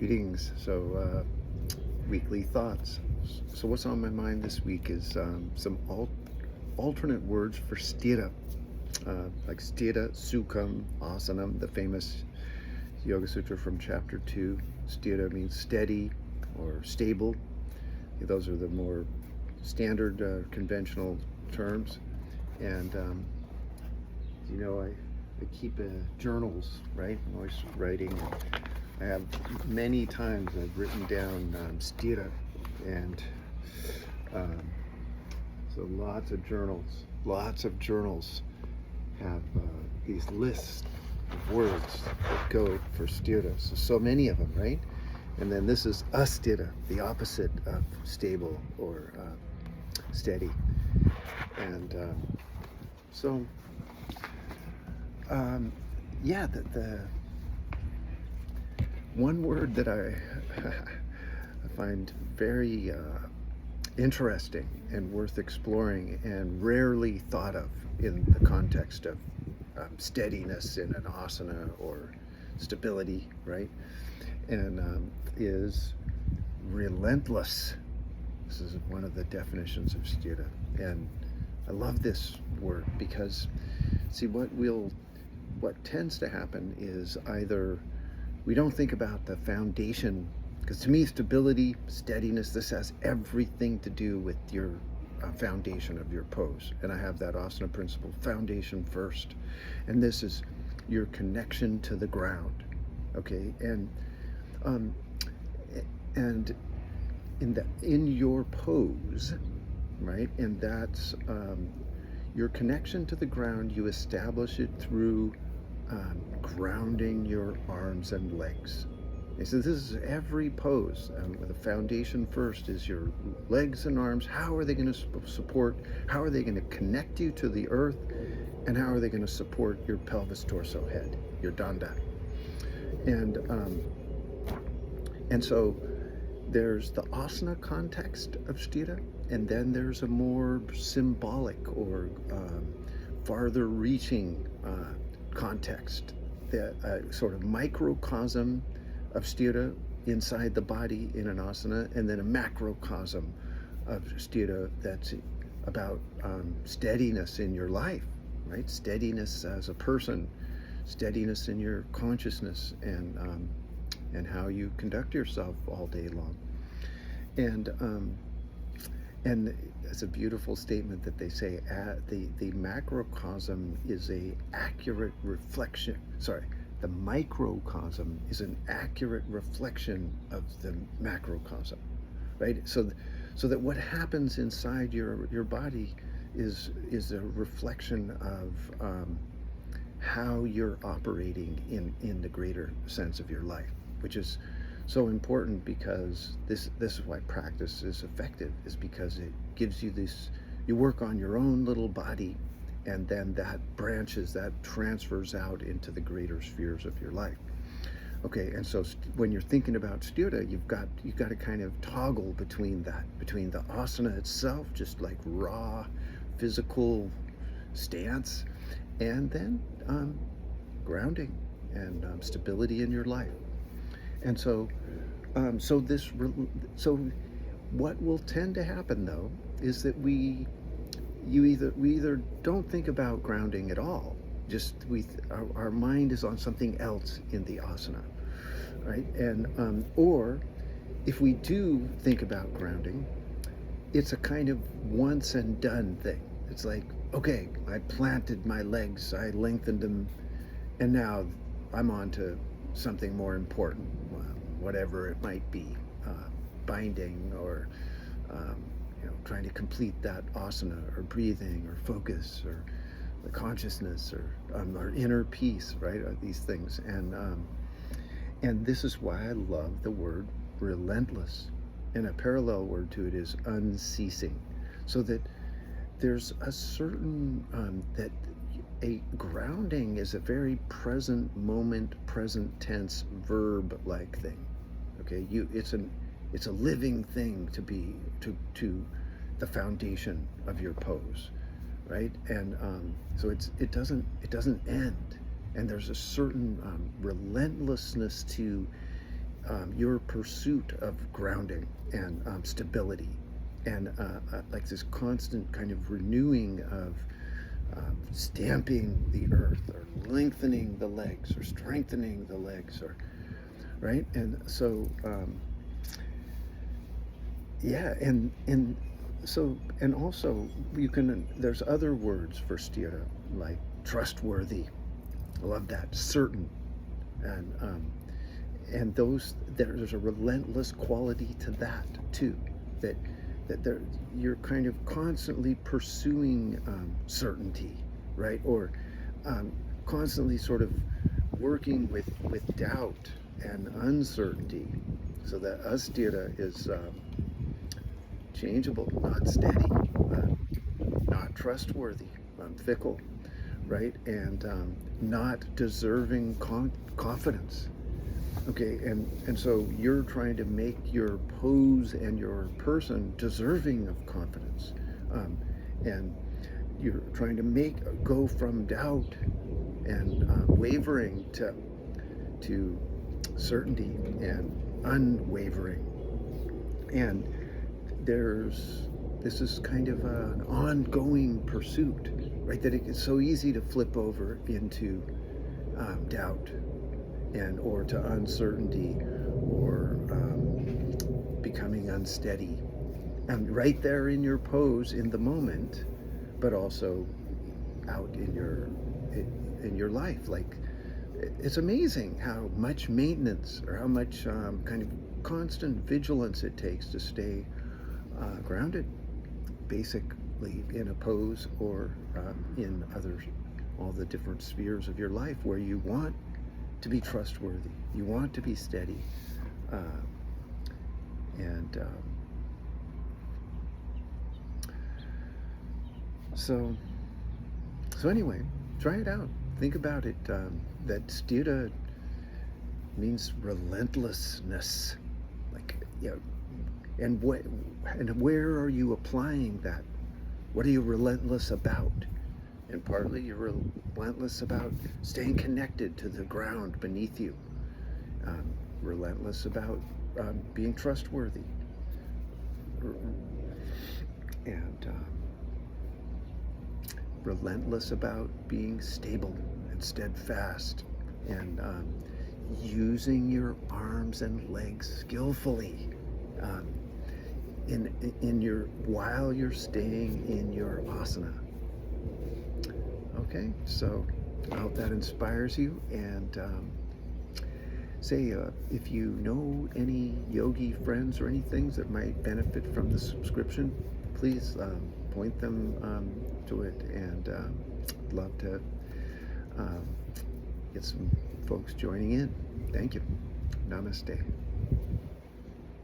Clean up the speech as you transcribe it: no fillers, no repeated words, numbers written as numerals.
Greetings. Weekly thoughts. So what's on my mind this week is some alternate words for sthira, like sthira, sukham, asanam, the famous Yoga Sutra from chapter 2. Sthira means steady or stable. Those are the more standard, conventional terms. And, I keep journals, right? I'm always writing. I have many times I've written down sthira, and so lots of journals have these lists of words that go for sthira. So many of them, right? And then this is asthira, the opposite of stable or steady. And the one word that I find very interesting and worth exploring and rarely thought of in the context of steadiness in an asana or stability, right? And is relentless. This is one of the definitions of sthira. And I love this word because, see, what tends to happen is either we don't think about the foundation, because to me, stability, steadiness, this has everything to do with your foundation of your pose. And I have that asana principle, foundation first. And this is your connection to the ground, okay? And in your pose, right? And that's your connection to the ground. You establish it through grounding your arms and legs. And so this is every pose. The foundation first is your legs and arms. How are they going to support? How are they going to connect you to the earth? And how are they going to support your pelvis, torso, head, your danda? And so there's the asana context of sthira, and then there's a more symbolic or farther reaching context, that sort of microcosm of sthira inside the body in an asana, and then a macrocosm of sthira that's about steadiness in your life, right? Steadiness as a person, steadiness in your consciousness, and how you conduct yourself all day long. And it's a beautiful statement that they say the macrocosm is a accurate reflection. The microcosm is an accurate reflection of the macrocosm, right? So that what happens inside your body is a reflection of how you're operating in the greater sense of your life, which is so important, because this is why practice is effective, is because it gives you this, you work on your own little body, and then that transfers out into the greater spheres of your life. Okay, and so when you're thinking about sthira, you've got to kind of toggle between the asana itself, just like raw physical stance, and then grounding and stability in your life. And so what will tend to happen, though, is that we either don't think about grounding at all. Just our mind is on something else in the asana, right? And or if we do think about grounding, it's a kind of once and done thing. It's like, okay, I planted my legs, I lengthened them, and now I'm on to something more important, whatever it might be, binding or trying to complete that asana, or breathing, or focus, or the consciousness, or inner peace, right? These things, and this is why I love the word relentless, and a parallel word to it is unceasing, so that there's a certain that a grounding is a very present moment, present tense, verb-like thing. Okay, it's a living thing to be to the foundation of your pose, right? And so it doesn't end, and there's a certain relentlessness to your pursuit of grounding and stability, and like this constant kind of renewing of stamping the earth, or lengthening the legs, or strengthening the legs, or right. And so yeah, and so, and also you can, there's other words for sthira, like trustworthy. I love that. Certain. And those, there's a relentless quality to that too, that there, you're kind of constantly pursuing certainty, right? Or constantly sort of working with doubt and uncertainty. So that asthira is changeable, not steady, not trustworthy, fickle, right? And not deserving confidence. Okay, and so you're trying to make your pose and your person deserving of confidence, and you're trying to go from doubt and wavering to certainty and unwavering. And this is kind of an ongoing pursuit, right? That it's so easy to flip over into doubt, and or to uncertainty, or becoming unsteady, and right there in your pose in the moment, but also out in your life. Like, it's amazing how much maintenance, or how much kind of constant vigilance it takes to stay grounded, basically in a pose, or in all the different spheres of your life where you want to be trustworthy, you want to be steady, and so anyway, try it out. Think about it. That sthira means relentlessness, like, you know, and where are you applying that? What are you relentless about? And partly you're relentless about staying connected to the ground beneath you. Relentless about being trustworthy. And relentless about being stable and steadfast, and using your arms and legs skillfully while you're staying in your asana. Okay, so I hope that inspires you. And if you know any yogi friends or anything that might benefit from the subscription, please point them to it. And love to get some folks joining in. Thank you. Namaste.